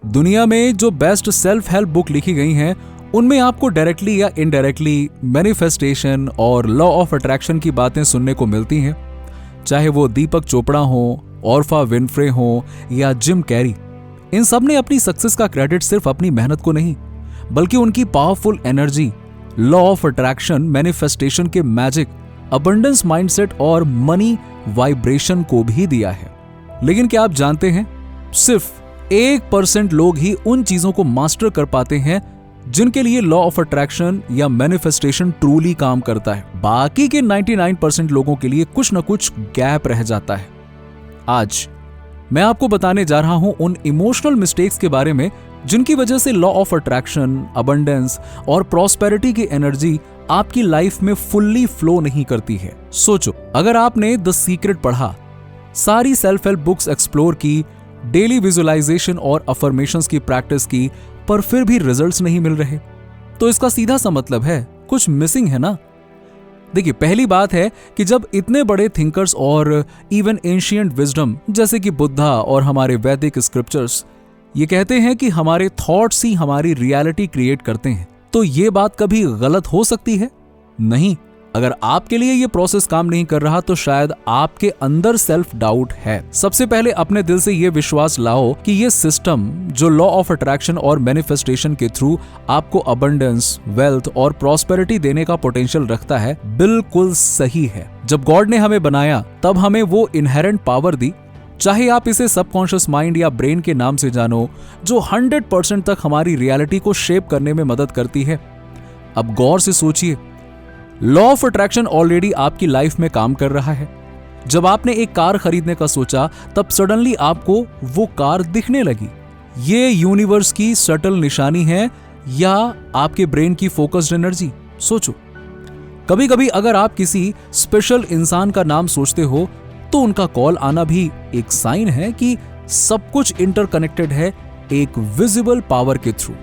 दुनिया में जो बेस्ट सेल्फ हेल्प बुक लिखी गई हैं, उनमें आपको डायरेक्टली या इनडायरेक्टली मैनिफेस्टेशन और लॉ ऑफ अट्रैक्शन की बातें सुनने को मिलती हैं। चाहे वो दीपक चोपड़ा हो, ऑर्फा विनफ्रे हो या जिम कैरी, इन सब ने अपनी सक्सेस का क्रेडिट सिर्फ अपनी मेहनत को नहीं, बल्कि उनकी powerful energy, law of attraction, manifestation के मैजिक, अबंडेंस माइंडसेट और मनी वाइब्रेशन को भी दिया है। लेकिन क्या आप जानते हैं, सिर्फ 1% लोग ही उन चीजों को मास्टर कर पाते हैं जिनके लिए लॉ ऑफ अट्रैक्शन या मैनिफेस्टेशन ट्रूली काम करता है। बाकी के 99% लोगों के लिए कुछ न कुछ गैप रह जाता है। आज मैं आपको बताने जा रहा हूं उन इमोशनल मिस्टेक्स के बारे में जिनकी वजह से लॉ ऑफ अट्रैक्शन, अबंडेंस और प्रॉस्पेरिटी की एनर्जी आपकी लाइफ में फुल्ली फ्लो नहीं करती है। सोचो, अगर आपने द सीक्रेट पढ़ा, सारी सेल्फ हेल्प बुक्स एक्सप्लोर की, डेली विजुअलाइजेशन और अफर्मेशंस की प्रैक्टिस की, पर फिर भी रिजल्ट्स नहीं मिल रहे, तो इसका सीधा सा मतलब है कुछ मिसिंग है ना। देखिए, पहली बात है कि जब इतने बड़े थिंकर्स और इवन एंशिएंट विजडम जैसे कि बुद्धा और हमारे वैदिक स्क्रिप्चर्स ये कहते हैं कि हमारे थॉट्स ही हमारी रियलिटी क्रिएट करते हैं, तो ये बात कभी गलत हो सकती है? नहीं। अगर आपके लिए ये प्रोसेस काम नहीं कर रहा तो शायद आपके अंदर सेल्फ डाउट है। सबसे पहले अपने दिल से ये विश्वास लाओ कि ये सिस्टम जो लॉ ऑफ अट्रैक्शन और मैनिफेस्टेशन के थ्रू आपको अबंडेंस, वेल्थ और प्रॉस्पेरिटी देने का पोटेंशियल रखता है, बिल्कुल सही है। जब गॉड ने हमें बनाया तब हमें वो इनहेरेंट पावर दी, चाहे आप इसे सबकॉन्शियस माइंड या ब्रेन के नाम से जानो, जो 100% तक हमारी रियलिटी को शेप करने में मदद करती है। अब गौर से सोचिए, लॉ ऑफ अट्रैक्शन ऑलरेडी आपकी लाइफ में काम कर रहा है। जब आपने एक कार खरीदने का सोचा तब सडनली आपको वो कार दिखने लगी। ये यूनिवर्स की सटल निशानी है या आपके ब्रेन की फोकस्ड एनर्जी? सोचो, कभी कभी अगर आप किसी स्पेशल इंसान का नाम सोचते हो तो उनका कॉल आना भी एक साइन है कि सब कुछ इंटरकनेक्टेड है एक विजिबल पावर के थ्रू।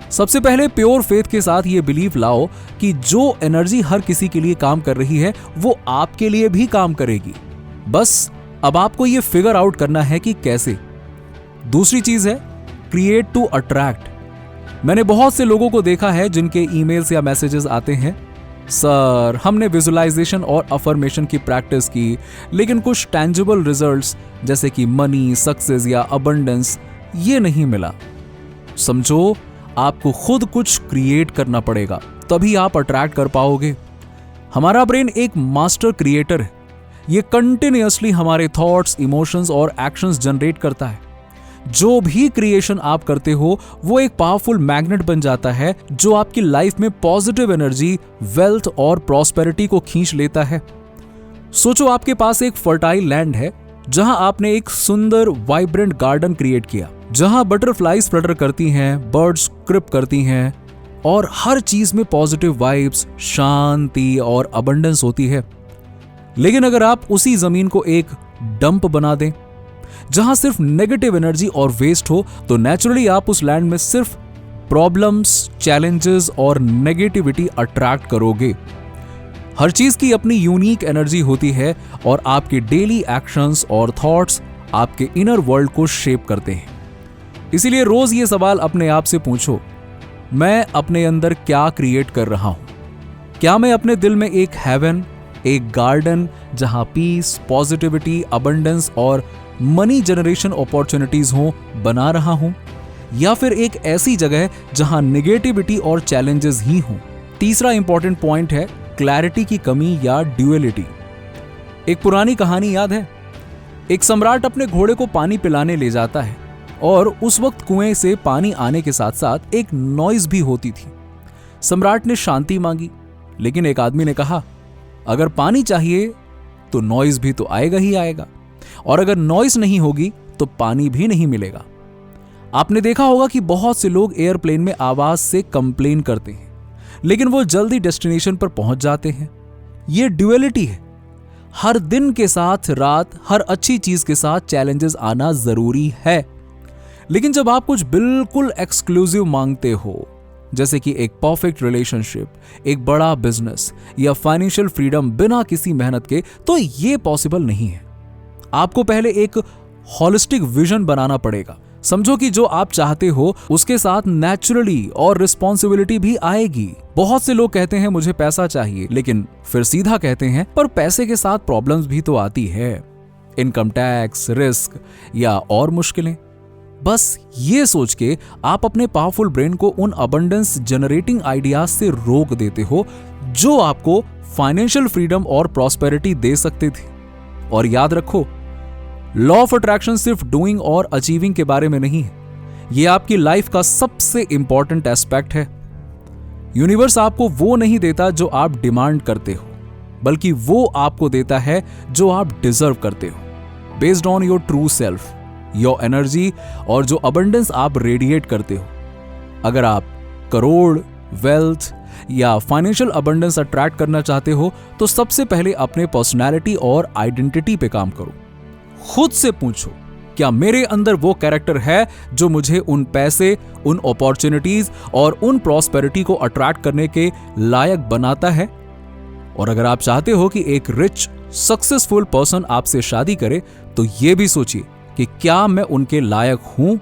सबसे पहले प्योर फेथ के साथ ये बिलीव लाओ कि जो एनर्जी हर किसी के लिए काम कर रही है वो आपके लिए भी काम करेगी। बस अब आपको ये फिगर आउट करना है कि कैसे। दूसरी चीज है क्रिएट टू अट्रैक्ट। मैंने बहुत से लोगों को देखा है जिनके ईमेल्स या मैसेजेस आते हैं, सर हमने विजुअलाइजेशन और अफर्मेशन की प्रैक्टिस की, लेकिन कुछ टेंजिबल रिजल्ट्स जैसे कि मनी, सक्सेस या अबंडेंस ये नहीं मिला। समझो, आपको खुद कुछ क्रिएट करना पड़ेगा, तभी आप अट्रैक्ट कर पाओगे। हमारा ब्रेन एक मास्टर क्रिएटर है। ये कंटिन्यूअसली हमारे थॉट्स, इमोशंस और एक्शंस जनरेट करता है। जो भी क्रिएशन आप करते हो वो एक पावरफुल मैग्नेट बन जाता है जो आपकी लाइफ में पॉजिटिव एनर्जी, वेल्थ और प्रॉस्पेरिटी को खींच लेता है। सोचो, आपके पास एक फर्टाइल लैंड है जहां आपने एक सुंदर वाइब्रेंट गार्डन क्रिएट किया, जहां बटरफ्लाइज फ्लटर करती हैं, बर्ड्स क्रिप करती हैं और हर चीज में पॉजिटिव वाइब्स, शांति और अबंडेंस होती है। लेकिन अगर आप उसी जमीन को एक डंप बना दें जहां सिर्फ नेगेटिव एनर्जी और वेस्ट हो, तो नेचुरली आप उस लैंड में सिर्फ प्रॉब्लम्स, चैलेंजेस और नेगेटिविटी अट्रैक्ट करोगे। हर चीज की अपनी यूनिक एनर्जी होती है और आपके डेली एक्शंस और थॉट्स आपके इनर वर्ल्ड को शेप करते हैं। इसीलिए रोज ये सवाल अपने आप से पूछो, मैं अपने अंदर क्या क्रिएट कर रहा हूं? क्या मैं अपने दिल में एक हेवन, एक गार्डन जहां पीस, पॉजिटिविटी, अबंडेंस और मनी जनरेशन अपॉर्चुनिटीज हो बना रहा हूं, या फिर एक ऐसी जगह जहां नेगेटिविटी और चैलेंजेस ही हों? तीसरा इंपॉर्टेंट पॉइंट है क्लैरिटी की कमी या ड्यूअलिटी। एक पुरानी कहानी याद है? एक सम्राट अपने घोड़े को पानी पिलाने ले जाता है और उस वक्त कुएं से पानी आने के साथ साथ एक नॉइज भी होती थी। सम्राट ने शांति मांगी, लेकिन एक आदमी ने कहा, अगर पानी चाहिए तो नॉइज भी तो आएगा ही आएगा, और अगर नॉइज नहीं होगी तो पानी भी नहीं मिलेगा। आपने देखा होगा कि बहुत से लोग एयरप्लेन में आवाज से कंप्लेन करते हैं, लेकिन वो जल्दी डेस्टिनेशन पर पहुंच जाते हैं। ये ड्यूअलिटी है। हर दिन के साथ रात, हर अच्छी चीज के साथ चैलेंजेस आना जरूरी है। लेकिन जब आप कुछ बिल्कुल एक्सक्लूसिव मांगते हो, जैसे कि एक परफेक्ट रिलेशनशिप, एक बड़ा बिजनेस या फाइनेंशियल फ्रीडम बिना किसी मेहनत के, तो ये पॉसिबल नहीं है। आपको पहले एक होलिस्टिक विजन बनाना पड़ेगा समझो कि जो आप चाहते हो उसके साथ नेचुरली और रिस्पॉन्सिबिलिटी भी आएगी। बहुत से लोग कहते हैं मुझे पैसा चाहिए, लेकिन फिर सीधा कहते हैं पर पैसे के साथ प्रॉब्लम्स भी तो आती है, इनकम टैक्स, रिस्क या और मुश्किलें। बस ये सोच के आप अपने पावरफुल ब्रेन को उन अबंडेंस जनरेटिंग आइडियाज से रोक देते हो जो आपको फाइनेंशियल फ्रीडम और प्रॉस्पेरिटी दे सकते थे। और याद रखो, लॉ ऑफ अट्रैक्शन सिर्फ डूइंग और अचीविंग के बारे में नहीं है, यह आपकी लाइफ का सबसे इंपॉर्टेंट एस्पेक्ट है। यूनिवर्स आपको वो नहीं देता जो आप डिमांड करते हो, बल्कि वो आपको देता है जो आप डिजर्व करते हो, based on your true self, your energy और जो अबंडेंस आप रेडिएट करते हो। अगर आप करोड़, वेल्थ या फाइनेंशियल अबंडेंस अट्रैक्ट करना चाहते हो तो सबसे पहले अपने पर्सनालिटी और आइडेंटिटी पे काम करो। खुद से पूछो, क्या मेरे अंदर वो कैरेक्टर है जो मुझे उन पैसे, उन अपॉर्चुनिटीज और उन प्रॉस्पेरिटी को अट्रैक्ट करने के लायक बनाता है? और अगर आप चाहते हो कि एक रिच, सक्सेसफुल पर्सन आपसे शादी करे तो यह भी सोचिए कि क्या मैं उनके लायक हूं?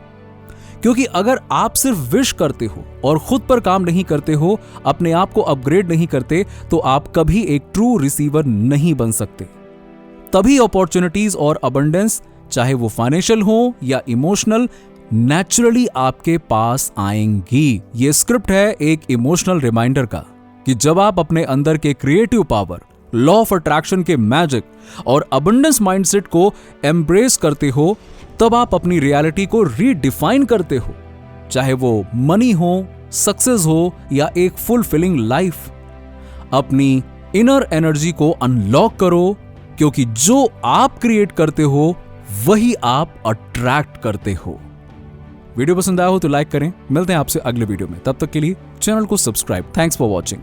क्योंकि अगर आप सिर्फ विश करते हो और खुद पर काम नहीं करते हो, अपने आप को अपग्रेड नहीं करते, तो आप कभी एक ट्रू रिसीवर नहीं बन सकते। तभी अपॉर्चुनिटीज और अबंडेंस, चाहे वो फाइनेंशियल हो या इमोशनल, नेचुरली आपके पास आएंगी। ये स्क्रिप्ट है एक इमोशनल रिमाइंडर का कि जब आप अपने अंदर के creative power, law of attraction के मैजिक और अबंडेंस माइंडसेट को एम्ब्रेस करते हो, तब आप अपनी रियलिटी को रीडिफाइन करते हो, चाहे वो मनी हो, सक्सेस हो या एक फुलफिलिंग लाइफ। अपनी इनर एनर्जी को अनलॉक करो, क्योंकि जो आप क्रिएट करते हो वही आप अट्रैक्ट करते हो। वीडियो पसंद आया हो तो लाइक करें। मिलते हैं आपसे अगले वीडियो में, तब तक के लिए चैनल को सब्सक्राइब। Thanks for watching.